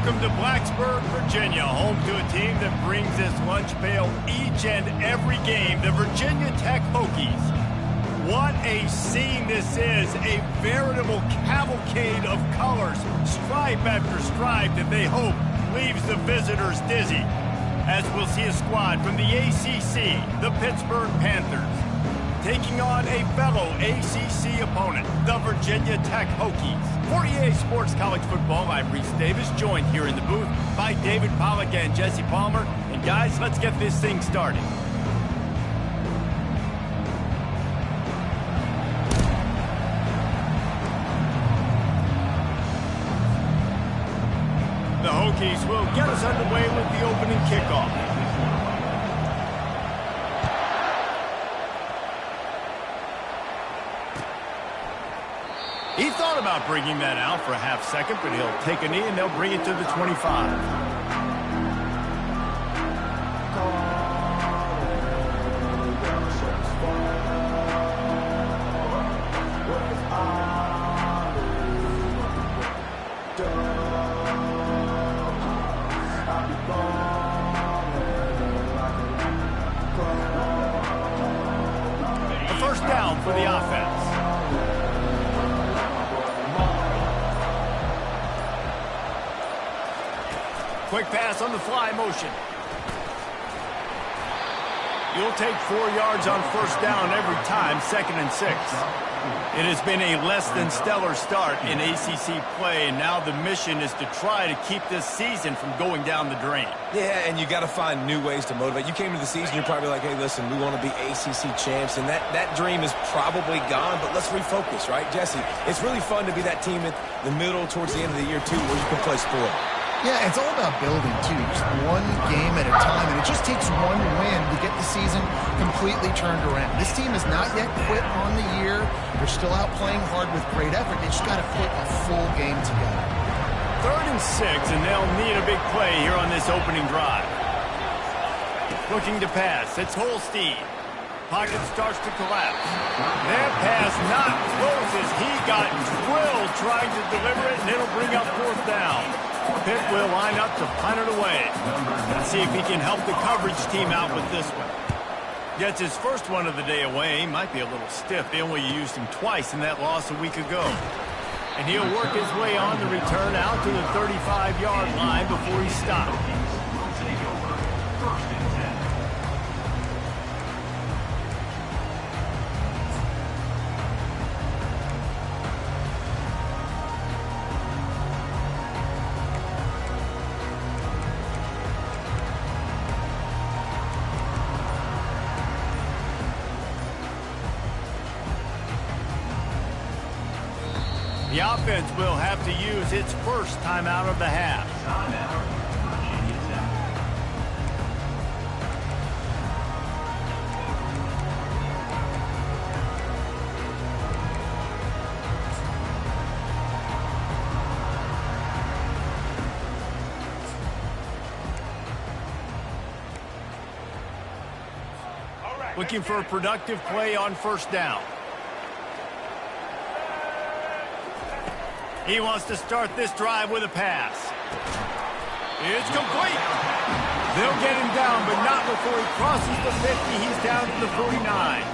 Welcome to Blacksburg, Virginia, home to a team that brings this lunch pail each and every game, the Virginia Tech Hokies. What a scene this is, a veritable cavalcade of colors, stripe after stripe that they hope leaves the visitors dizzy. As we'll see a squad from the ACC, the Pittsburgh Panthers, taking on a fellow ACC opponent, the Virginia Tech Hokies. For EA Sports College Football, I'm Reese Davis, joined here in the booth by David Pollack and Jesse Palmer. And guys, let's get this thing started. The Hokies will get us underway with the opening kickoff. He thought about bringing that out for a half second, but he'll take a knee and they'll bring it to the 25. A first down for the offense. Quick pass on the fly motion. You'll take 4 yards on first down every time, 2nd and 6. It has been a less than stellar start in ACC play, and now the mission is to try to keep this season from going down the drain. Yeah, and you got to find new ways to motivate. You came to the season, you're probably like, hey, listen, we want to be ACC champs, and that dream is probably gone, but let's refocus, right, Jesse? It's really fun to be that team at the middle towards the end of the year, too, where you can play sport. Yeah, it's all about building, too. Just one game at a time, and it just takes one win to get the season completely turned around. This team has not yet quit on the year. They're still out playing hard with great effort. They just got to put a full game together. 3rd and 6, and they'll need a big play here on this opening drive. Looking to pass. It's Holstein. Pocket starts to collapse. That pass not close as he got drilled trying to deliver it, and it'll bring up 4th down. Pitt will line up to punt it away. Let's see if he can help the coverage team out with this one. Gets his first one of the day away. He might be a little stiff. They only used him twice in that loss a week ago. And he'll work his way on the return out to the 35-yard line before he stopped. The offense will have to use its first timeout of the half. Looking for a productive play on first down. He wants to start this drive with a pass. It's complete. They'll get him down, but not before he crosses the 50. He's down to the 49.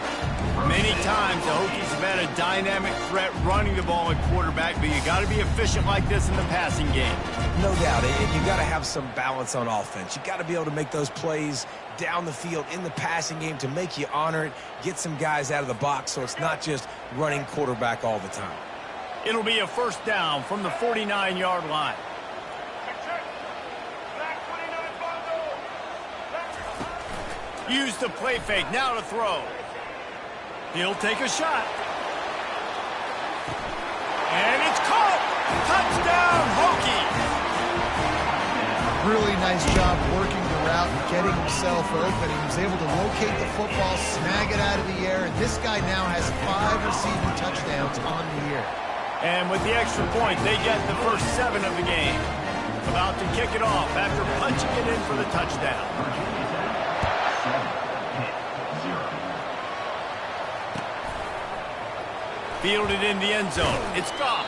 Many times the Hokies have had a dynamic threat running the ball at quarterback, but you got to be efficient like this in the passing game. No doubt, and you got to have some balance on offense. You got to be able to make those plays down the field in the passing game to make you honor it, get some guys out of the box so it's not just running quarterback all the time. It'll be a first down from the 49-yard line. Use the play fake, now to throw. He'll take a shot. And it's caught! Touchdown, Hokies! Really nice job working the route and getting himself open. He was able to locate the football, snag it out of the air, and this guy now has 5 receiving touchdowns on the year. And with the extra point, they get the first 7 of the game. About to kick it off after punching it in for the touchdown. Fielded in the end zone. It's gone.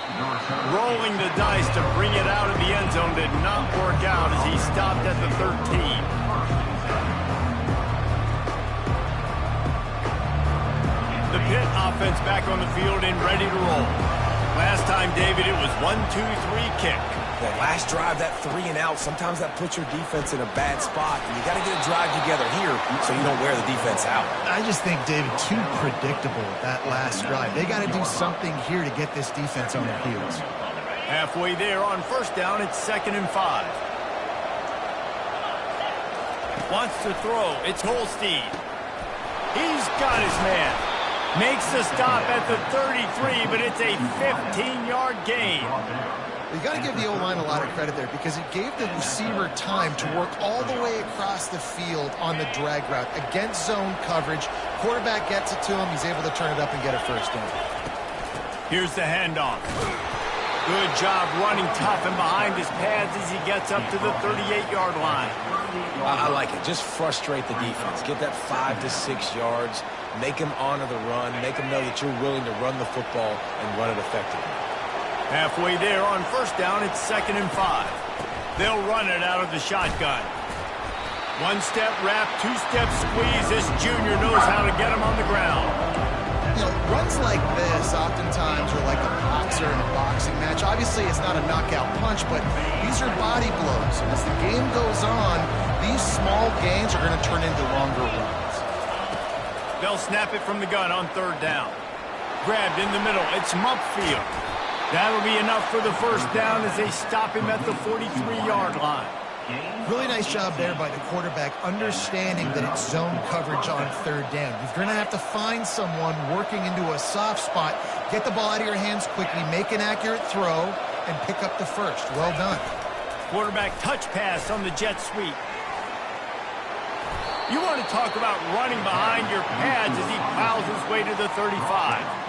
Rolling the dice to bring it out of the end zone did not work out as he stopped at the 13. The Pitt offense back on the field and ready to roll. Last time, David, it was 1-2-3 kick. That last drive, that 3 and out, sometimes that puts your defense in a bad spot, and you got to get a drive together here so you don't wear the defense out. I just think, David, too predictable that last drive. They got to do something here to get this defense on their heels. Halfway there on first down, it's 2nd and 5. Wants to throw. It's Holstein. He's got his man. Makes the stop at the 33, but it's a 15-yard gain. You got to give the O-line a lot of credit there because it gave the receiver time to work all the way across the field on the drag route against zone coverage. Quarterback gets it to him. He's able to turn it up and get a first down. Here's the handoff. Good job running tough and behind his pads as he gets up to the 38-yard line. I like it. Just frustrate the defense. Get that 5 to 6 yards. Make them honor the run. Make them know that you're willing to run the football and run it effectively. Halfway there on first down, it's 2nd and 5. They'll run it out of the shotgun. One-step wrap, two-step squeeze. This junior knows how to get him on the ground. You know, runs like this oftentimes are like a boxer in a boxing match. Obviously, it's not a knockout punch, but these are body blows. And as the game goes on, these small gains are going to turn into longer runs. They'll snap it from the gun on 3rd down. Grabbed in the middle. It's Mumpfield. That'll be enough for the first down as they stop him at the 43-yard line. Really nice job there by the quarterback, understanding that it's zone coverage on 3rd down. You're going to have to find someone working into a soft spot, get the ball out of your hands quickly, make an accurate throw, and pick up the first. Well done. Quarterback touch pass on the jet sweep. You want to talk about running behind your pads as he plows his way to the 35.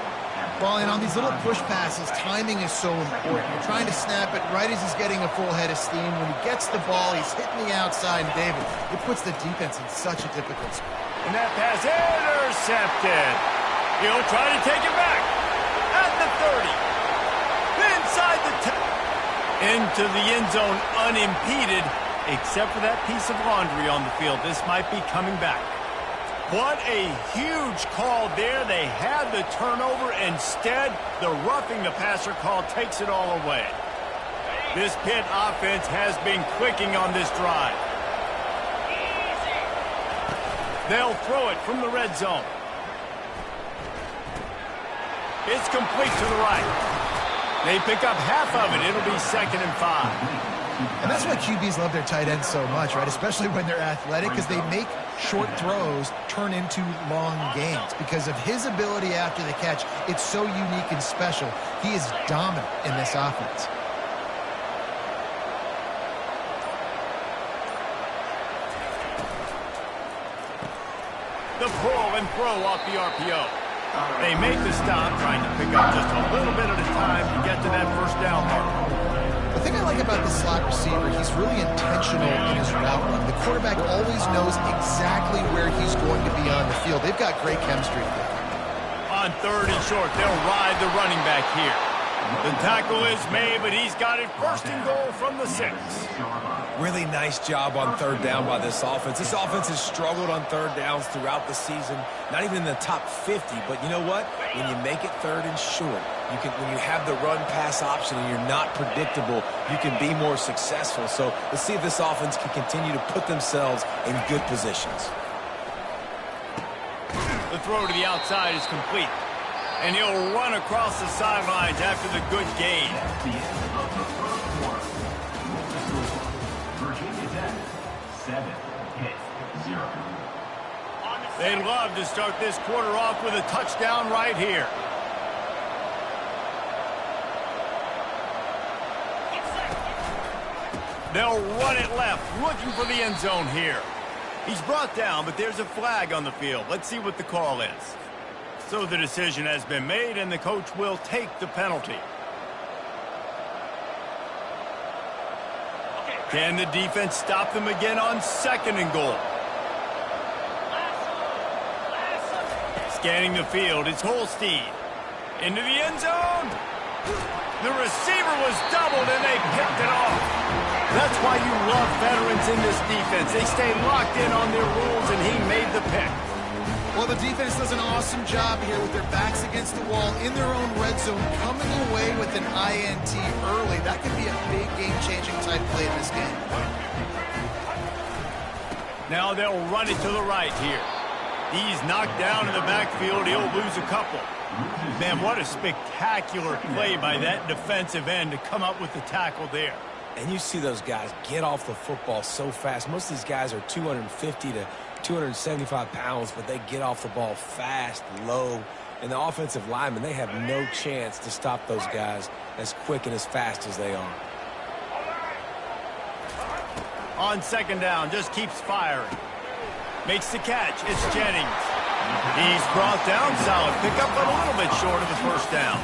Well, and on these little push passes, timing is so important. You're trying to snap it right as he's getting a full head of steam. When he gets the ball, he's hitting the outside, and David, it puts the defense in such a difficult spot. And that pass intercepted. He'll try to take it back at the 30. Inside the 10. Into the end zone unimpeded, except for that piece of laundry on the field. This might be coming back. What a huge call there. They had the turnover. Instead, the roughing the passer call takes it all away. This Pitt offense has been clicking on this drive. They'll throw it from the red zone. It's complete to the right. They pick up half of it. It'll be 2nd and 5. And that's why QBs love their tight ends so much, right? Especially when they're athletic, because they make short throws turn into long gains. Because of his ability after the catch, it's so unique and special. He is dominant in this offense. The pull and throw off the RPO. They make the stop, trying to pick up just a little bit at a time to get to that first down mark. The thing I like about the slot receiver, he's really intentional in his route run. The quarterback always knows exactly where he's going to be on the field. They've got great chemistry. On 3rd and short, they'll ride the running back here. The tackle is made, but he's got it 1st and goal from the 6. Really nice job on 3rd down by this offense. This offense has struggled on 3rd downs throughout the season. Not even in the top 50, but you know what? When you make it 3rd and short, when you have the run-pass option and you're not predictable, you can be more successful. So let's see if this offense can continue to put themselves in good positions. The throw to the outside is complete. And he'll run across the sidelines after the good gain. They love to start this quarter off with a touchdown right here. They'll run it left, looking for the end zone here. He's brought down, but there's a flag on the field. Let's see what the call is. So the decision has been made, and the coach will take the penalty. Can the defense stop them again on 2nd and goal? Scanning the field, it's Holstein. Into the end zone. The receiver was doubled, and they picked it off. That's why you love veterans in this defense. They stay locked in on their rules, and he made the pick. Well, the defense does an awesome job here with their backs against the wall in their own red zone, coming away with an INT early. That could be a big game-changing type play in this game. Now they'll run it to the right here. He's knocked down in the backfield. He'll lose a couple. Man, what a spectacular play by that defensive end to come up with the tackle there. And you see those guys get off the football so fast. Most of these guys are 250 to 275 pounds, but they get off the ball fast, low. And the offensive linemen, they have no chance to stop those guys as quick and as fast as they are. On second down, just keeps firing. Makes the catch. It's Jennings. He's brought down solid. Pick up a little bit short of the first down.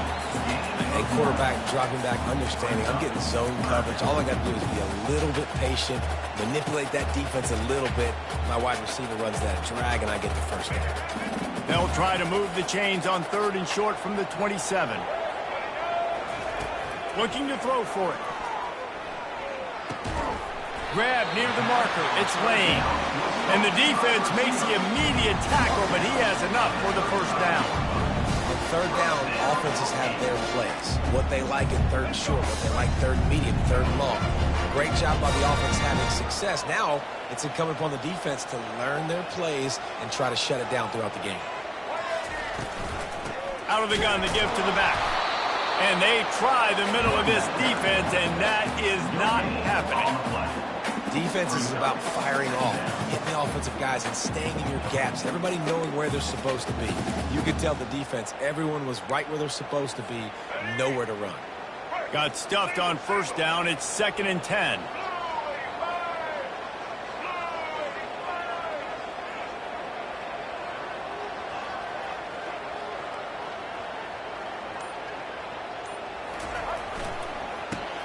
Hey, quarterback dropping back, understanding I'm getting zone coverage. All I got to do is be a little bit patient, manipulate that defense a little bit. My wide receiver runs that drag, and I get the first down. They'll try to move the chains on third and short from the 27. Looking to throw for it. Grab near the marker. It's Lane. And the defense makes the immediate tackle, but he has enough for the first down. On third down, offenses have their plays. What they like in third and short, what they like third and medium, third and long. Great job by the offense having success. Now it's incumbent upon the defense to learn their plays and try to shut it down throughout the game. Out of the gun, the give to the back. And they try the middle of this defense, and that is not happening. Defense is about firing off, hitting the offensive guys and staying in your gaps, everybody knowing where they're supposed to be. You could tell the defense, everyone was right where they're supposed to be, nowhere to run. Got stuffed on first down. It's 2nd and 10.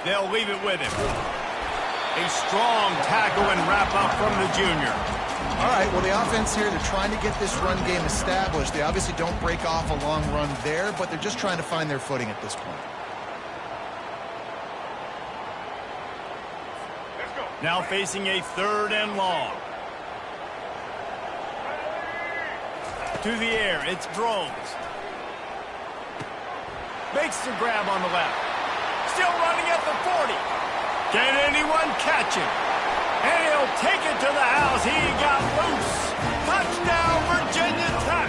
They'll leave it with him. A strong tackle and wrap up from the junior. All right, well, the offense here, they're trying to get this run game established. They obviously don't break off a long run there, but they're just trying to find their footing at this point. Now facing a 3rd and long. To the air, it's Drones. Makes the grab on the left. Still running at the 40. Can anyone catch him? And he'll take it to the house. He got loose. Touchdown, Virginia Tech.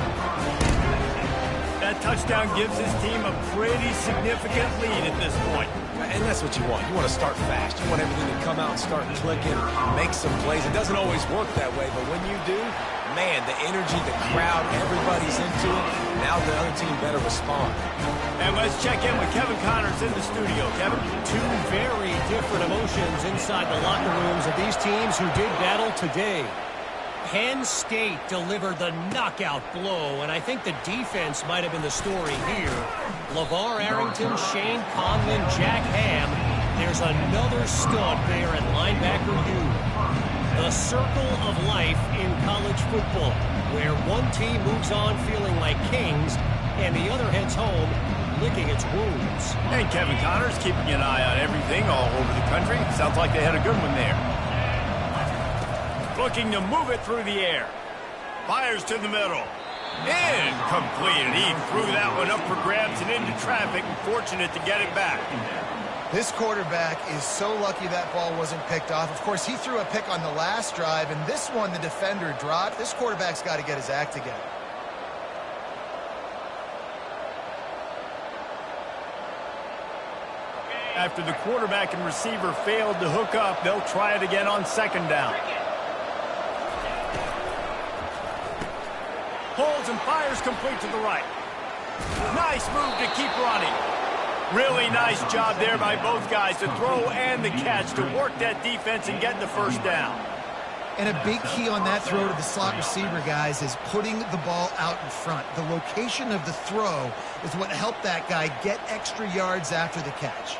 That touchdown gives his team a pretty significant lead at this point. And that's what you want. You want to start fast. You want everything to come out and start clicking, make some plays. It doesn't always work that way, but when you do, man, the energy, the crowd, everybody's into it. Now the other team better respond. And let's check in with Kevin Connors in the studio. Kevin? Two very different emotions inside the locker rooms of these teams who did battle today. Penn State delivered the knockout blow, and I think the defense might have been the story here. LeVar Arrington, Shane Conlon, Jack Ham. There's another stud there at linebacker U. The circle of life in college football, where one team moves on feeling like kings, and the other heads home licking its wounds. And Kevin Connors keeping an eye on everything all over the country. Sounds like they had a good one there. Looking to move it through the air. Fires to the middle. Incomplete. He threw that one up for grabs and into traffic. Fortunate to get it back. This quarterback is so lucky that ball wasn't picked off. Of course, he threw a pick on the last drive, and this one the defender dropped. This quarterback's got to get his act together. After the quarterback and receiver failed to hook up, they'll try it again on 2nd down. Holds and fires complete to the right. Nice move to keep running. Really nice job there by both guys to throw and the catch to work that defense and get the first down. And a big key on that throw to the slot receiver, guys, is putting the ball out in front. The location of the throw is what helped that guy get extra yards after the catch.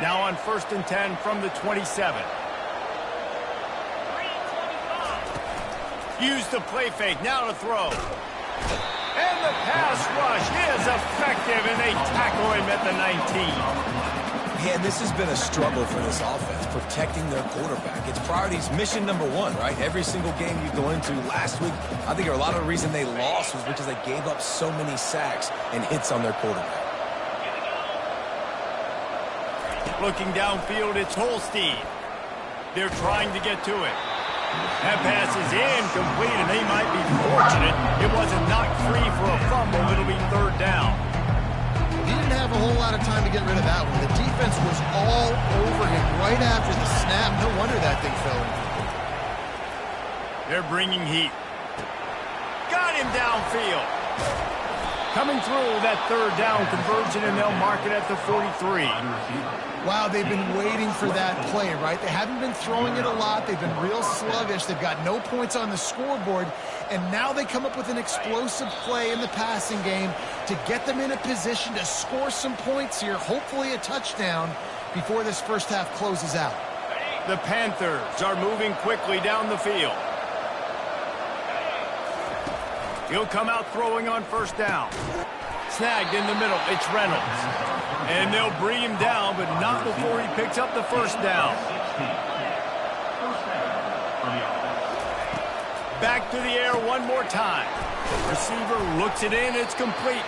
Now on 1st and 10 from the 27. Use the play fake. Now to throw. And pass rush is effective, and they tackle him at the 19. Yeah, and this has been a struggle for this offense, protecting their quarterback. It's priorities, mission number one, right? Every single game you go into last week, I think a lot of the reason they lost was because they gave up so many sacks and hits on their quarterback. Looking downfield, it's Holstein. They're trying to get to it. That pass is incomplete, and they might be fortunate it wasn't knocked free for a fumble. It'll be third down. He didn't have a whole lot of time to get rid of that one. The defense was all over him right after the snap. No wonder that thing fell in. They're bringing heat. Got him downfield. Coming through that third down conversion, and they'll mark it at the 43. Wow, they've been waiting for that play, right? They haven't been throwing it a lot. They've been real sluggish. They've got no points on the scoreboard. And now they come up with an explosive play in the passing game to get them in a position to score some points here, hopefully a touchdown, before this first half closes out. The Panthers are moving quickly down the field. He'll come out throwing on first down. Snagged in the middle. It's Reynolds. And they'll bring him down, but not before he picks up the first down. Back to the air one more time. Receiver looks it in. It's complete.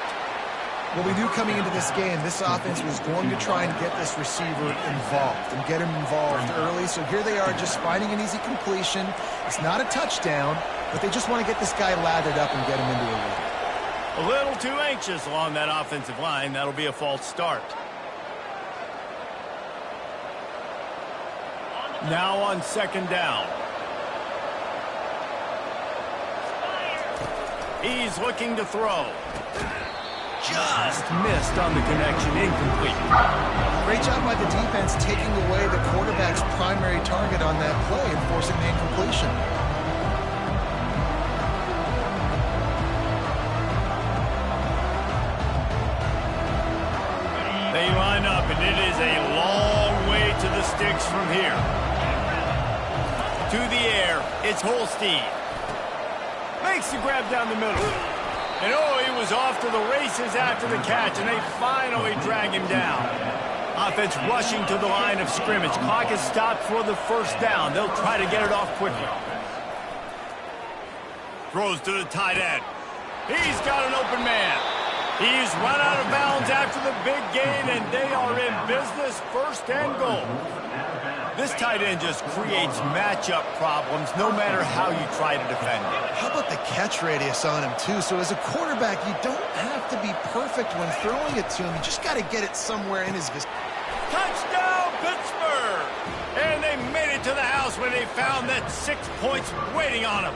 What we knew coming into this game, this offense was going to try and get this receiver involved and get him involved early. So here they are just finding an easy completion. It's not a touchdown, but they just want to get this guy lathered up and get him into a win. A little too anxious along that offensive line. That'll be a false start. Now on second down. He's looking to throw. Just missed on the connection. Incomplete. Great job by the defense taking away the quarterback's primary target on that play and forcing the incompletion. They line up, and it is a long way to the sticks from here. To the air, it's Holstein. Makes the grab down the middle. And oh, he was off to the races after the catch, and they finally drag him down. Offense rushing to the line of scrimmage. Clock is stopped for the first down. They'll try to get it off quickly. Throws to the tight end. He's got an open man. He's run out of bounds after the big gain, and they are in business, first and goal. This tight end just creates matchup problems no matter how you try to defend it. How about the catch radius on him, too? So as a quarterback, you don't have to be perfect when throwing it to him. You just got to get it somewhere in his vicinity. Touchdown, Pittsburgh! And they made it to the house when they found that 6 points waiting on them.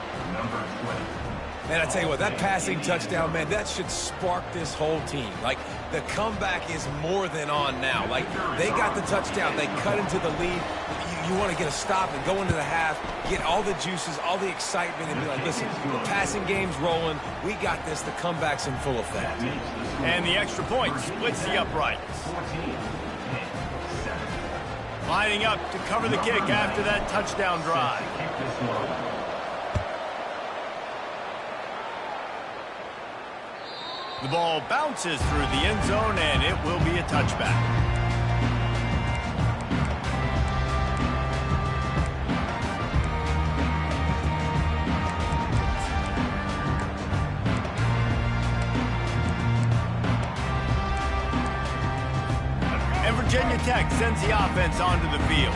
Man, I tell you what, that passing touchdown, man, that should spark this whole team. Like, the comeback is more than on now. Like, they got the touchdown. They cut into the lead. You want to get a stop and go into the half, get all the juices, all the excitement, and be like, listen, the passing game's rolling. We got this. The comeback's in full effect. And the extra point splits the uprights. Lining up to cover the kick after that touchdown drive. The ball bounces through the end zone, and it will be a touchback. And Virginia Tech sends the offense onto the field.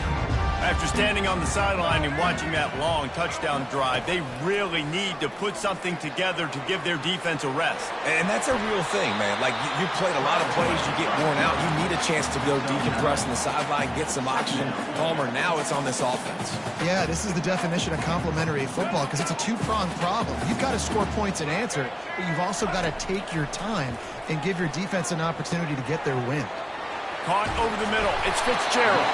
After standing on the sideline and watching that long touchdown drive, they really need to put something together to give their defense a rest. And that's a real thing, man. Like, you played a lot of plays, you get worn out. You need a chance to go decompress on the sideline, get some oxygen. Palmer, now it's on this offense. Yeah, this is the definition of complementary football because it's a two-pronged problem. You've got to score points and answer it, but you've also got to take your time and give your defense an opportunity to get their win. Caught over the middle. It's Fitzgerald.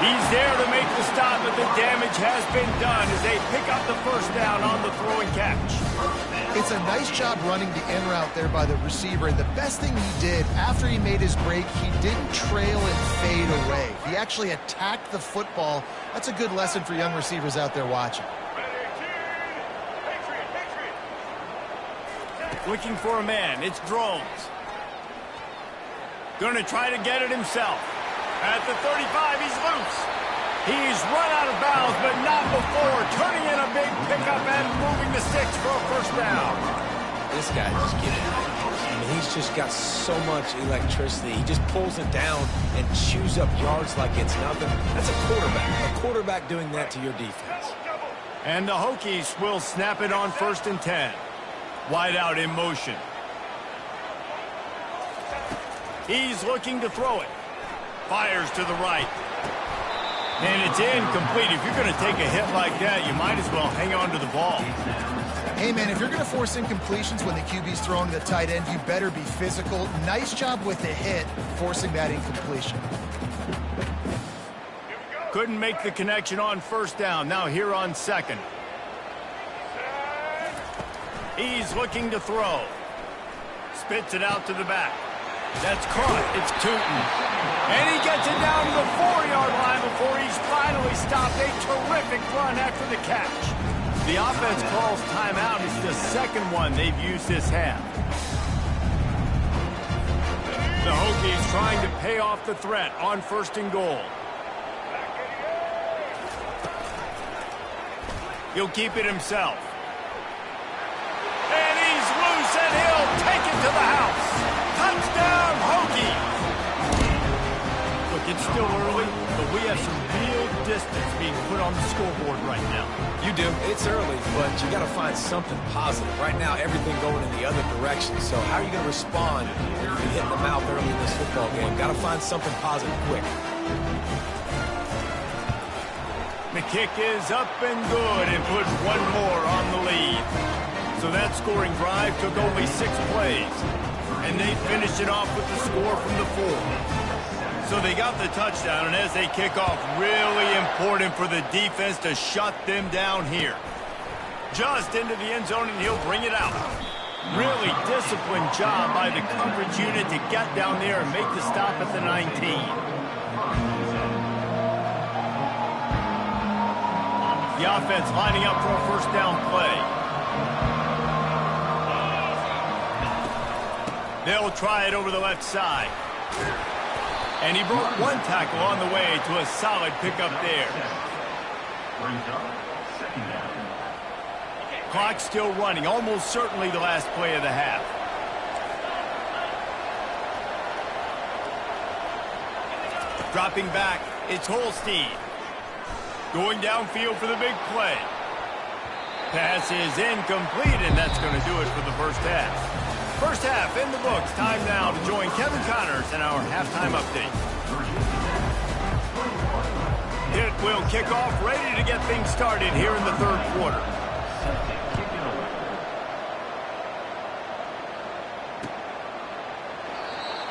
He's there to make the stop, but the damage has been done as they pick up the first down on the throw and catch. It's a nice job running the in route there by the receiver. And the best thing he did after he made his break, he didn't trail and fade away. He actually attacked the football. That's a good lesson for young receivers out there watching. looking for a man. It's Drones. Going to try to get it himself. At the 35, he's loose. He's run out of bounds, but not before turning in a big pickup and moving the sticks for a first down. This guy just gets it. I mean, he's just got so much electricity. He just pulls it down and chews up yards like it's nothing. That's a quarterback. A quarterback doing that to your defense. And the Hokies will snap it on 1st and 10. Wide out in motion. He's looking to throw it. Fires to the right. And it's incomplete. If you're going to take a hit like that, you might as well hang on to the ball. Hey, man, if you're going to force incompletions when the QB's throwing to the tight end, you better be physical. Nice job with the hit, forcing that incompletion. Couldn't make the connection on 1st down. Now here on 2nd. He's looking to throw. Spits it out to the back. That's caught. It's Tootin. And he gets it down to the 4-yard line before he's finally stopped. A terrific run after the catch. The offense calls timeout. It's the second one they've used this half. The Hokies trying to pay off the threat on 1st and goal. He'll keep it himself. And he's loose, and he'll take it to the house. Touchdown, Hokies! Look, it's still early, but we have some real distance being put on the scoreboard right now. You do. It's early, but you got to find something positive. Right now, everything going in the other direction. So how are you going to respond when you hit the mouth early in this football game? Got to find something positive quick. The kick is up and good and puts one more on the lead. So that scoring drive took only 6 plays. And they finished it off with the score from the 4. So they got the touchdown, and as they kick off, really important for the defense to shut them down here. Just into the end zone, and he'll bring it out. Really disciplined job by the coverage unit to get down there and make the stop at the 19. The offense lining up for a first down play. They'll try it over the left side. And he broke one tackle on the way to a solid pickup there. Clock still running, almost certainly the last play of the half. Dropping back, it's Holstein. Going downfield for the big play. Pass is incomplete, and that's going to do it for the first half. First half in the books. Time now to join Kevin Connors in our halftime update. It will kick off, ready to get things started here in the 3rd quarter.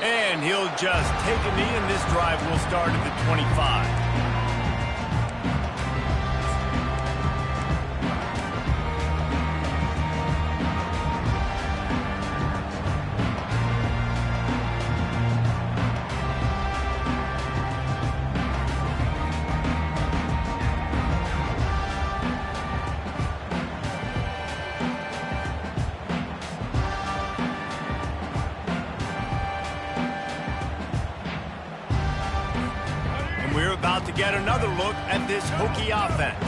And he'll just take a knee, and this drive will start at the 25. We're about to get another look at this Hokie offense.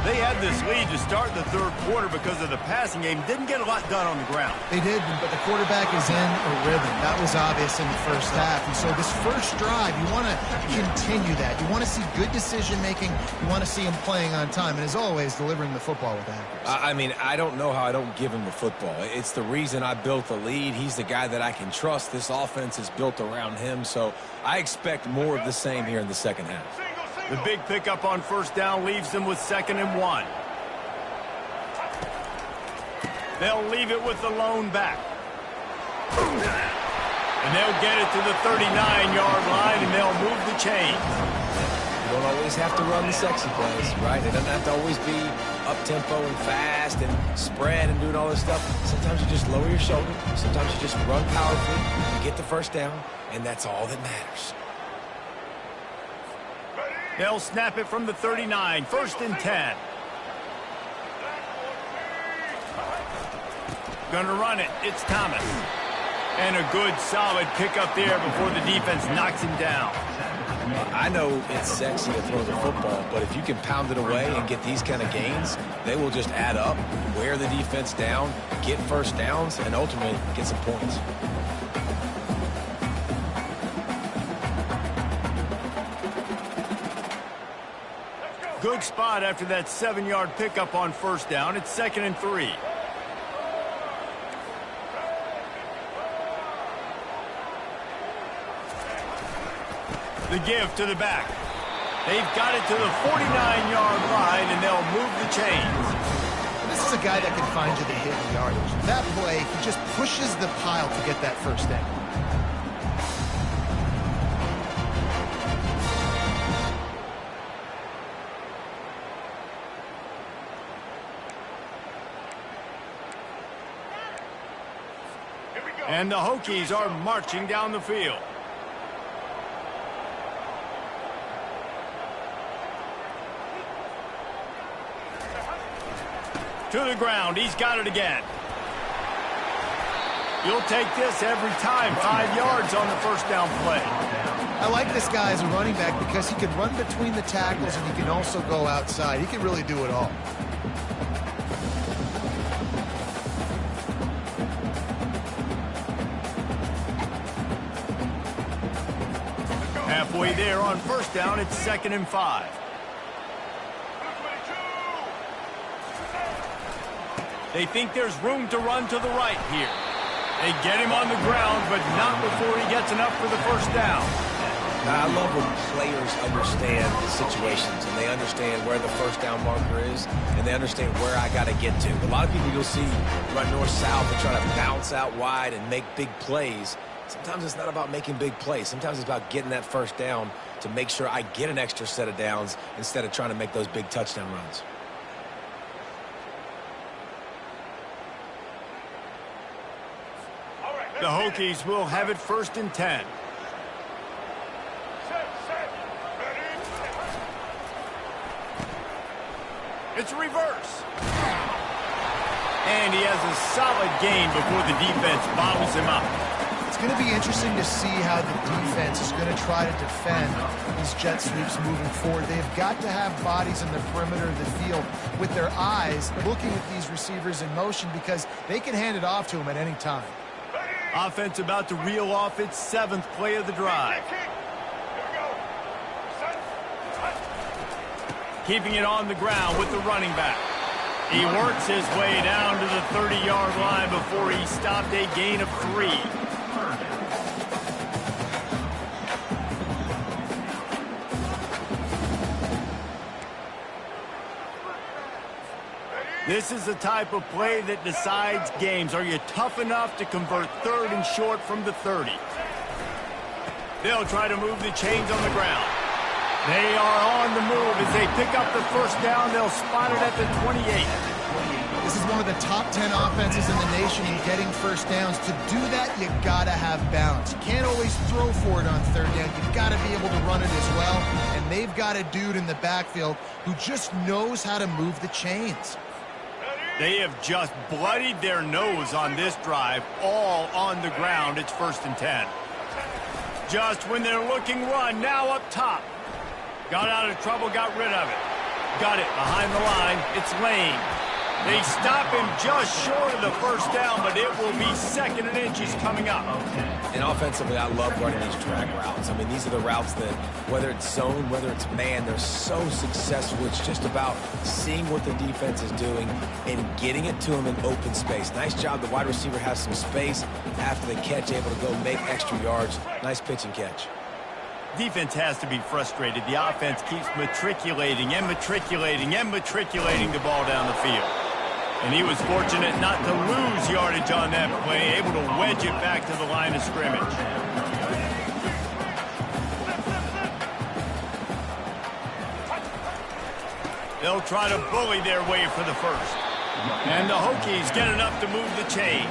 They had this lead to start the 3rd quarter because of the passing game. Didn't get a lot done on the ground. They did, but the quarterback is in a rhythm. That was obvious in the first half. And so this first drive, you want to continue that. You want to see good decision-making. You want to see him playing on time. And as always, delivering the football with accuracy. I mean, I don't know how I don't give him the football. It's the reason I built the lead. He's the guy that I can trust. This offense is built around him. So I expect more of the same here in the second half. The big pickup on first down leaves them with 2nd and 1. They'll leave it with the lone back. And they'll get it to the 39-yard line, and they'll move the chains. You don't always have to run the sexy plays, right? It doesn't have to always be up-tempo and fast and spread and doing all this stuff. Sometimes you just lower your shoulder. Sometimes you just run powerfully. You get the first down, and that's all that matters. They'll snap it from the 39, 1st and 10. Gonna run it. It's Thomas. And a good, solid pickup there before the defense knocks him down. I know it's sexy to throw the football, but if you can pound it away and get these kind of gains, they will just add up, wear the defense down, get first downs, and ultimately get some points. Good spot after that 7-yard pickup on first down. It's 2nd and 3. The give to the back. They've got it to the 49-yard line, and they'll move the chains. This is a guy that can find you the hidden yardage. That play, he just pushes the pile to get that first down. And the Hokies are marching down the field. To the ground. He's got it again. You'll take this every time. 5 yards on the first down play. I like this guy as a running back because he can run between the tackles and he can also go outside. He can really do it all. Halfway there on first down, it's 2nd and 5. They think there's room to run to the right here. They get him on the ground, but not before he gets enough for the first down. I love when players understand the situations and they understand where the first down marker is and they understand where I got to get to. A lot of people you'll see run north-south and try to bounce out wide and make big plays. Sometimes it's not about making big plays. Sometimes it's about getting that first down to make sure I get an extra set of downs instead of trying to make those big touchdown runs. The Hokies will have it 1st and 10. It's a reverse. And he has a solid gain before the defense bottles him up. It's going to be interesting to see how the defense is going to try to defend these jet sweeps moving forward. They've got to have bodies in the perimeter of the field with their eyes looking at these receivers in motion because they can hand it off to them at any time. Offense about to reel off its 7th play of the drive. Keeping it on the ground with the running back. He works his way down to the 30-yard line before he stopped a gain of 3. This is the type of play that decides games. Are you tough enough to convert 3rd and short from the 30? They'll try to move the chains on the ground. They are on the move. As they pick up the first down, they'll spot it at the 28. This is one of the top 10 offenses in the nation in getting first downs. To do that, you got to have balance. You can't always throw for it on 3rd down. You've got to be able to run it as well. And they've got a dude in the backfield who just knows how to move the chains. They have just bloodied their nose on this drive, all on the ground. It's 1st and 10. Just when they're looking run, now up top. Got out of trouble, got rid of it. Got it behind the line. It's Lane. They stop him just short of the first down, but it will be 2nd and inches coming up. And offensively, I love running these drag routes. I mean, these are the routes that, whether it's zone, whether it's man, they're so successful. It's just about seeing what the defense is doing and getting it to them in open space. Nice job. The wide receiver has some space after the catch, able to go make extra yards. Nice pitch and catch. Defense has to be frustrated. The offense keeps matriculating and matriculating and matriculating the ball down the field. And he was fortunate not to lose yardage on that play, able to wedge it back to the line of scrimmage. They'll try to bully their way for the first. And the Hokies get enough to move the chains.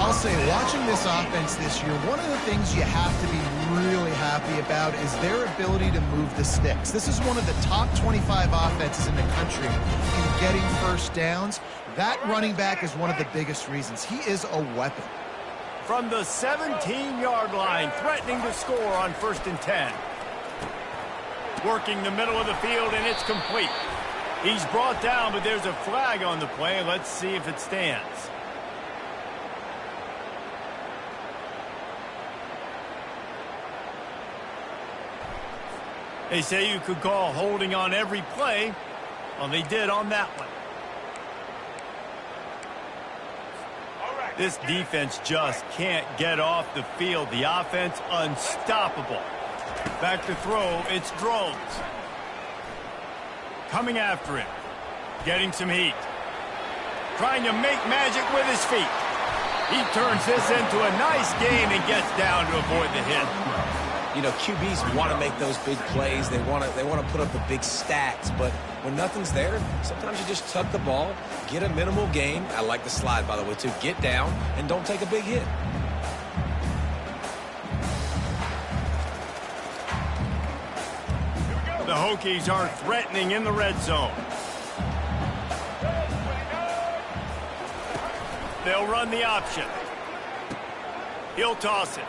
I'll say, watching this offense this year, one of the things you have to be really happy about is their ability to move the sticks. This is one of the top 25 offenses in the country in getting first downs. That running back is one of the biggest reasons. He is a weapon. From the 17-yard line, threatening to score on 1st and 10. Working the middle of the field, and it's complete. He's brought down, but there's a flag on the play. Let's see if it stands. They say you could call holding on every play. Well, they did on that one. This defense just can't get off the field. The offense unstoppable. Back to throw, it's Drones. Coming after him. Getting some heat. Trying to make magic with his feet. He turns this into a nice game and gets down to avoid the hit. You know, QBs want to make those big plays. They want to put up the big stats. But when nothing's there, sometimes you just tuck the ball, get a minimal gain. I like the slide, by the way, too. Get down and don't take a big hit. The Hokies are threatening in the red zone. They'll run the option. He'll toss it.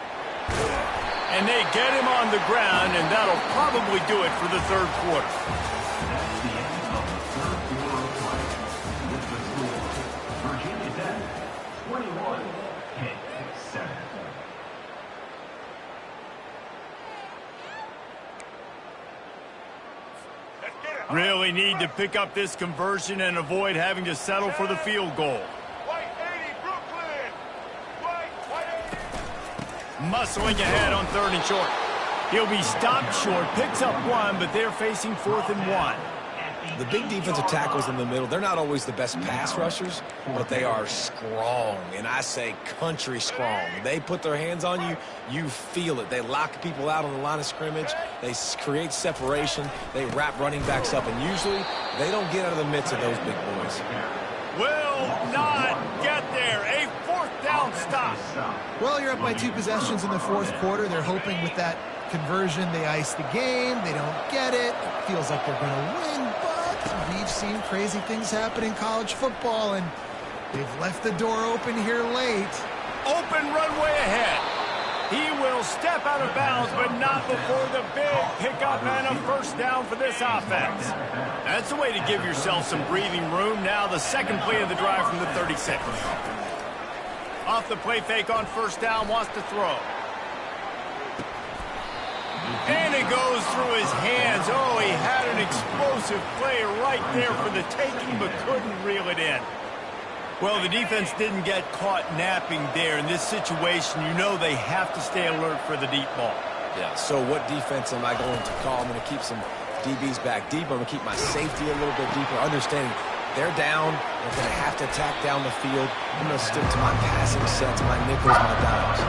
And they get him on the ground, and that'll probably do it for the third quarter. That's the end of the third quarter of play. With the score, Virginia Tech 21, Pitt 7. Really need to pick up this conversion and avoid having to settle for the field goal. Muscling ahead on 3rd and short. He'll be stopped short, picks up one, but they're facing 4th and 1. The big defensive tackles in the middle, they're not always the best pass rushers, but they are strong, and I say country strong. They put their hands on you, you feel it. They lock people out on the line of scrimmage. They create separation. They wrap running backs up, and usually they don't get out of the midst of those big boys. Will not get there. A 4th down stop. Well, you're up by 2 possessions in the 4th quarter. They're hoping with that conversion they ice the game. They don't get it. It feels like they're going to win, but we've seen crazy things happen in college football, and they've left the door open here late. Open runway ahead. He will step out of bounds, but not before the big pickup and a 1st down for this offense. That's the way to give yourself some breathing room. Now the second play of the drive from the 36. Off the play fake on 1st down, wants to throw. And it goes through his hands. Oh, he had an explosive play right there for the taking, but couldn't reel it in. Well, the defense didn't get caught napping there. In this situation, you know they have to stay alert for the deep ball. Yeah, so what defense am I going to call? I'm going to keep some DBs back deeper. I'm going to keep my safety a little bit deeper, understanding they're down. They're going to have to attack down the field. I'm going to stick to my passing sets, my nickels, my dimes.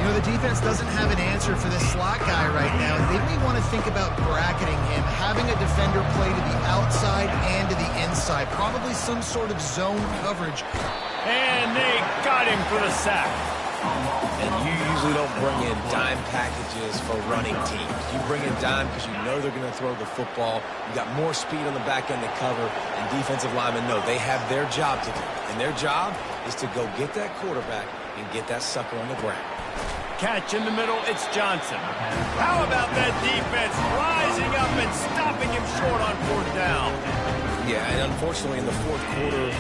You know, the defense doesn't have an answer for this slot guy right now. They may want to think about bracketing him, having a defender play to the outside and to the inside. Probably some sort of zone coverage. And they got him for the sack. And you usually don't bring in dime packages for running teams. You bring in dime because you know they're going to throw the football. You got more speed on the back end to cover, and defensive linemen know they have their job to do. And their job is to go get that quarterback and get that sucker on the ground. Catch in the middle, it's Johnson. How about that defense rising up and stopping him short on 4th down? Yeah, and unfortunately in the 4th quarter,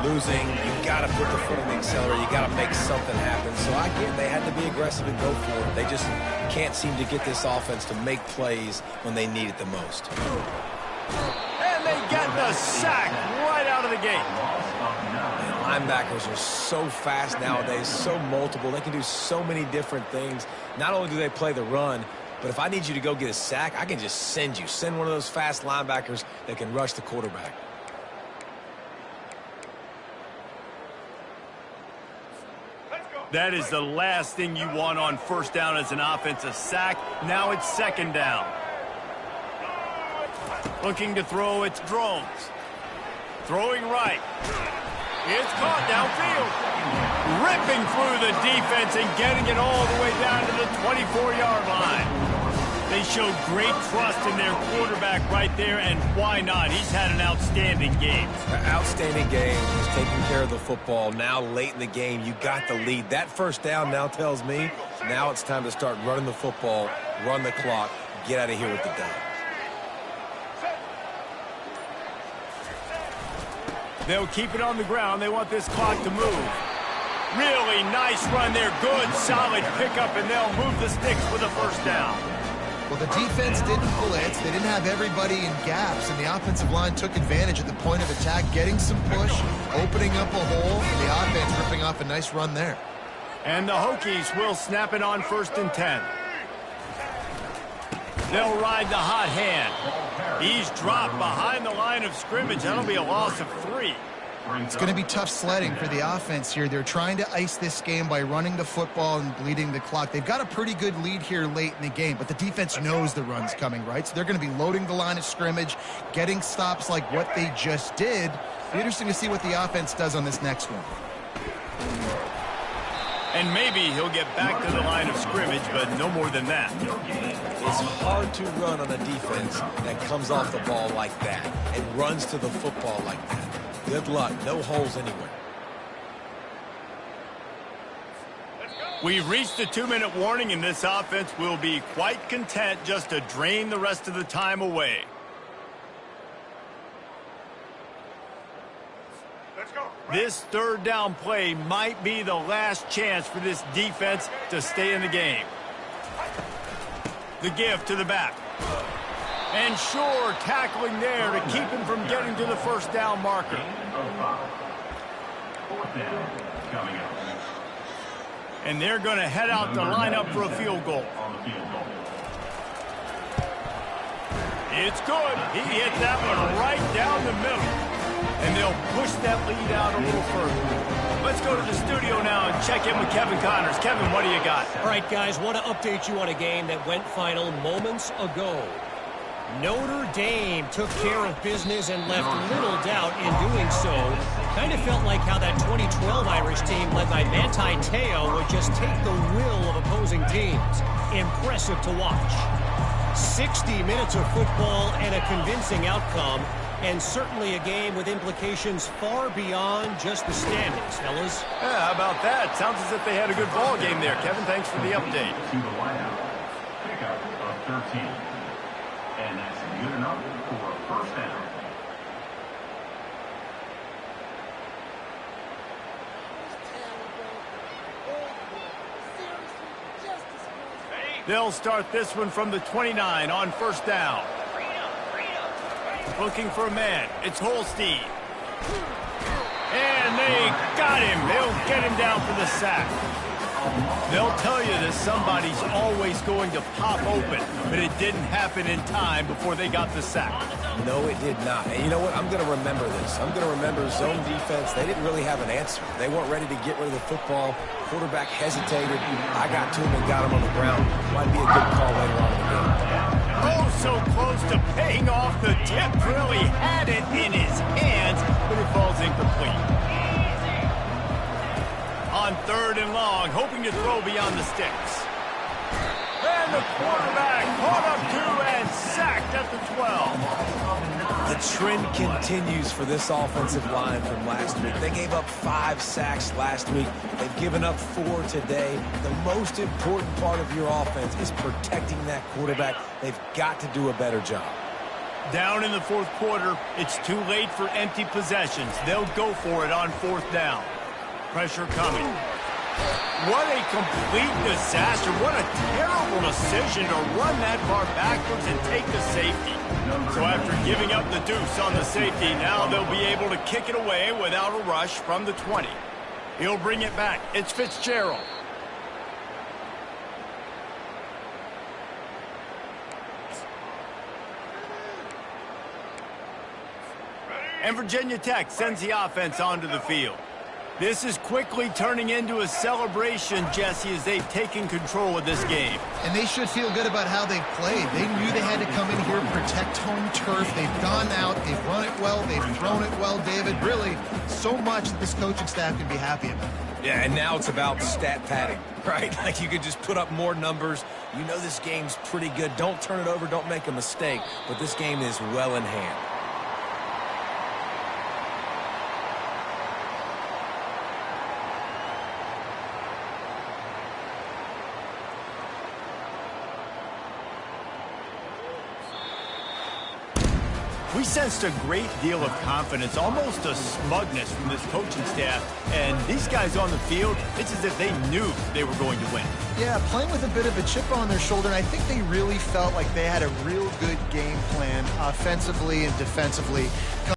losing, you got to put the foot on the accelerator. You got to make something happen. So I get they had to be aggressive and go for it. They just can't seem to get this offense to make plays when they need it the most. And they get the sack right out of the gate. Linebackers are so fast nowadays, so multiple. They can do so many different things. Not only do they play the run, but if I need you to go get a sack, I can just send you. Send one of those fast linebackers that can rush the quarterback. That is the last thing you want on 1st down as an offensive sack. Now it's 2nd down. Looking to throw, it's Drones. Throwing right. It's caught downfield. ripping through the defense and getting it all the way down to the 24-yard line. They showed great trust in their quarterback right there, and why not? He's had an outstanding game. Outstanding game. He's taking care of the football. Now late in the game, you got the lead. That first down now tells me now it's time to start running the football, run the clock, get out of here with the dub. They'll keep it on the ground. They want this clock to move. Really nice run there. Good, solid pickup, and they'll move the sticks for the first down. Well, the defense didn't blitz. They didn't have everybody in gaps, and the offensive line took advantage at the point of attack, getting some push, opening up a hole, and the offense ripping off a nice run there. And the Hokies will snap it on 1st and 10. They'll ride the hot hand. He's dropped behind the line of scrimmage. That'll be a loss of 3. It's going to be tough sledding for the offense here. They're trying to ice this game by running the football and bleeding the clock. They've got a pretty good lead here late in the game, but the defense knows the run's coming, right? So they're going to be loading the line of scrimmage, getting stops like what they just did. It'll be interesting to see what the offense does on this next one. And maybe he'll get back to the line of scrimmage, but no more than that. It's hard to run on a defense that comes off the ball like that and runs to the football like that. Good luck. No holes anywhere. We've reached the 2-minute warning, and this offense will be quite content just to drain the rest of the time away. This 3rd down play might be the last chance for this defense to stay in the game. The give to the back. And sure, tackling there to keep him from getting to the 1st down marker. 4th down coming up. And they're going to head out to line up for a field goal. It's good. He hit that one right down the middle. And they'll push that lead out a little further. Let's go to the studio now and check in with Kevin Connors. Kevin, what do you got? All right, guys, want to update you on a game that went final moments ago. Notre Dame took care of business and left little doubt in doing so. Kind of felt like how that 2012 Irish team led by Manti Te'o would just take the will of opposing teams. Impressive to watch. 60 minutes of football and a convincing outcome, and certainly a game with implications far beyond just the standings, fellas. Yeah, how about that? Sounds as if they had a good ball game there. Kevin, thanks for the update. To the wideout. Pickup of 13. And that's good enough for a 1st down. They'll start this one from the 29 on 1st down. Looking for a man. It's Holstein. And they got him. They'll get him down for the sack. They'll tell you that somebody's always going to pop open, but it didn't happen in time before they got the sack. No, it did not. And you know what? I'm going to remember this. I'm going to remember zone defense. They didn't really have an answer. They weren't ready to get rid of the football. Quarterback hesitated. I got to him and got him on the ground. Might be a good call later on in the game. Oh, so close to paying off. The tip really had it in his hands, but it falls incomplete. On 3rd and long, hoping to throw beyond the sticks. And the quarterback caught up to and sacked at the 12. The trend continues for this offensive line from last week. They gave up 5 sacks last week. They've given up 4 today. The most important part of your offense is protecting that quarterback. They've got to do a better job. Down in the 4th quarter, it's too late for empty possessions. They'll go for it on 4th down. Pressure coming. What a complete disaster. What a terrible decision to run that far backwards and take the safety. So after giving up the deuce on the safety, now they'll be able to kick it away without a rush from the 20. He'll bring it back. It's Fitzgerald. And Virginia Tech sends the offense onto the field. This is quickly turning into a celebration, Jesse, as they've taken control of this game. And they should feel good about how they've played. They knew they had to come in here and protect home turf. They've gone out, they've run it well, they've thrown it well, David. Really, so much that this coaching staff can be happy about. Yeah, and now it's about stat padding, right? Like you could just put up more numbers. You know this game's pretty good. Don't turn it over. Don't make a mistake. But this game is well in hand. We sensed a great deal of confidence, almost a smugness from this coaching staff. And these guys on the field, it's as if they knew they were going to win. Yeah, playing with a bit of a chip on their shoulder, and I think they really felt like they had a real good game plan offensively and defensively.